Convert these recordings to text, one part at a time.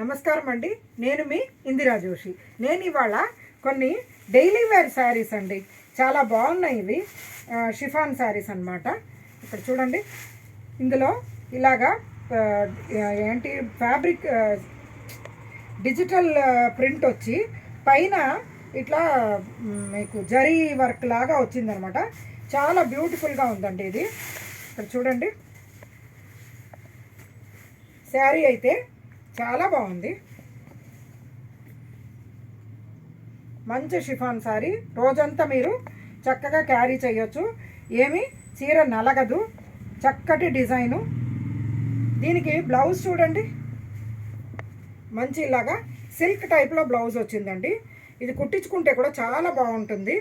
నమస్కారం అండి. నేను మీ ఇందిరా జోషి. నేను ఇవాళ కొన్ని డైలీ వేర్ శారీస్ అండి, చాలా బాగున్నాయి ఇవి. షిఫాన్ శారీస్ అన్నమాట. ఇక్కడ చూడండి, ఇందులో ఇలాగా ఏంటి ఫ్యాబ్రిక్ డిజిటల్ ప్రింట్ వచ్చి పైన ఇట్లా మీకు జరీ వర్క్ లాగా వచ్చిందనమాట. చాలా బ్యూటిఫుల్గా ఉందండి ఇది. ఇక్కడ చూడండి, శారీ అయితే చాలా బాగుంది. మంచి షిఫాన్ శారీ, రోజంతా మీరు చక్కగా క్యారీ చేయొచ్చు. ఏమి చీర నలగదు. చక్కటి డిజైను. దీనికి బ్లౌజ్ చూడండి, మంచి ఇలాగా సిల్క్ టైప్లో బ్లౌజ్ వచ్చిందండి. ఇది కుట్టించుకుంటే కూడా చాలా బాగుంటుంది.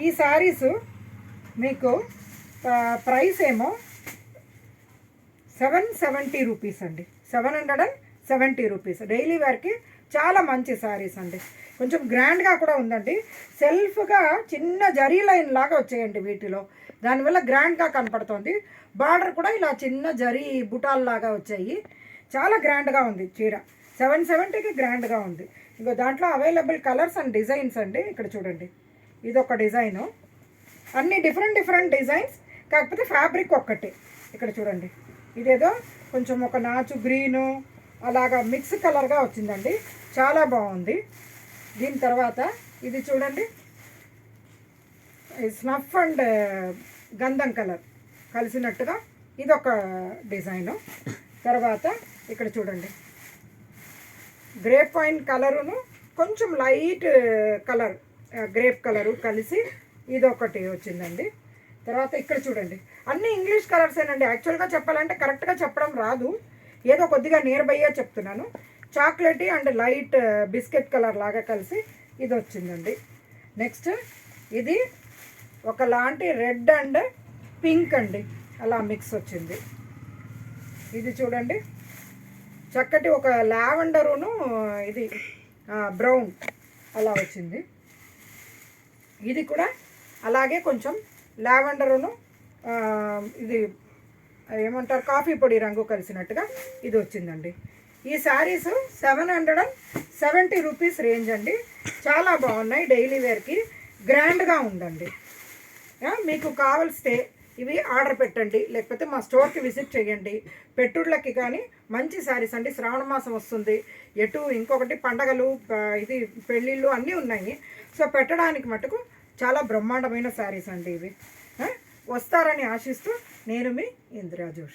ఈ శారీస్ మీకు ప్రైస్ ఏమో 770 రూపీస్ అండి. 770 రూపీస్. డైలీ వేర్కి చాలా మంచి శారీస్ అండి. కొంచెం గ్రాండ్గా కూడా ఉందండి. సెల్ఫ్గా చిన్న జరీ లైన్ లాగా వచ్చాయండి వీటిలో, దానివల్ల గ్రాండ్గా కనపడుతుంది. బార్డర్ కూడా ఇలా చిన్న జరీ బుటాల్లాగా వచ్చాయి. చాలా గ్రాండ్గా ఉంది చీర. 770కి గ్రాండ్గా ఉంది. ఇంకో దాంట్లో అవైలబుల్ కలర్స్ అండ్ డిజైన్స్ అండి. ఇక్కడ చూడండి, ఇదొక డిజైను. అన్ని డిఫరెంట్ డిజైన్స్, కాకపోతే ఫ్యాబ్రిక్ ఒక్కటే. ఇక్కడ చూడండి, ఇదేదో కొంచెం ఒక నాచు గ్రీను అలాగా మిక్స్ కలర్గా వచ్చిందండి. చాలా బాగుంది. దీని తర్వాత ఇది చూడండి, స్నఫ్ అండ్ గంధం కలర్ కలిసినట్టుగా ఇదొక డిజైను. తర్వాత ఇక్కడ చూడండి, గ్రేప్ వైన్ కలరును కొంచెం లైట్ కలర్ గ్రేప్ కలరు కలిసి ఇదొకటి వచ్చిందండి. తర్వాత ఇక్కడ చూడండి, అన్ని ఇంగ్లీష్ కలర్సేనండి. యాక్చువల్గా చెప్పాలంటే కరెక్ట్గా చెప్పడం రాదు, ఏదో కొద్దిగా నియర్ బైయే చెప్తున్నాను. Chocolatey and light biscuit colour లాగా కలిసి ఇది వచ్చిందండి. నెక్స్ట్ ఇది ఒకలాంటి రెడ్ అండ్ పింక్ అండి, అలా మిక్స్ వచ్చింది. ఇది చూడండి, చక్కటి ఒక లావెండరును ఇది బ్రౌన్ అలా వచ్చింది. ఇది కూడా అలాగే కొంచెం లావెండరును ఇది ఏమంటారు కాఫీ పొడి రంగు కలిసినట్టుగా ఇది వచ్చిందండి. ఈ శారీస్ 770 రూపీస్ రేంజ్ అండి. చాలా బాగున్నాయి. డైలీ వేర్కి గ్రాండ్గా ఉందండి. మీకు కావలిస్తే ఇవి ఆర్డర్ పెట్టండి, లేకపోతే మా స్టోర్కి విజిట్ చేయండి. పెట్టుళ్ళకి కానీ మంచి శారీస్ అండి. శ్రావణ మాసం వస్తుంది, ఇంకొకటి పండగలు, ఇది పెళ్ళిళ్ళు అన్నీ ఉన్నాయి. సో పెట్టడానికి మటుకు చాలా బ్రహ్మాండమైన శారీస్ అండి ఇవి. వస్తారని ఆశిస్తూ నేను మీ ఇందిరా జోషి.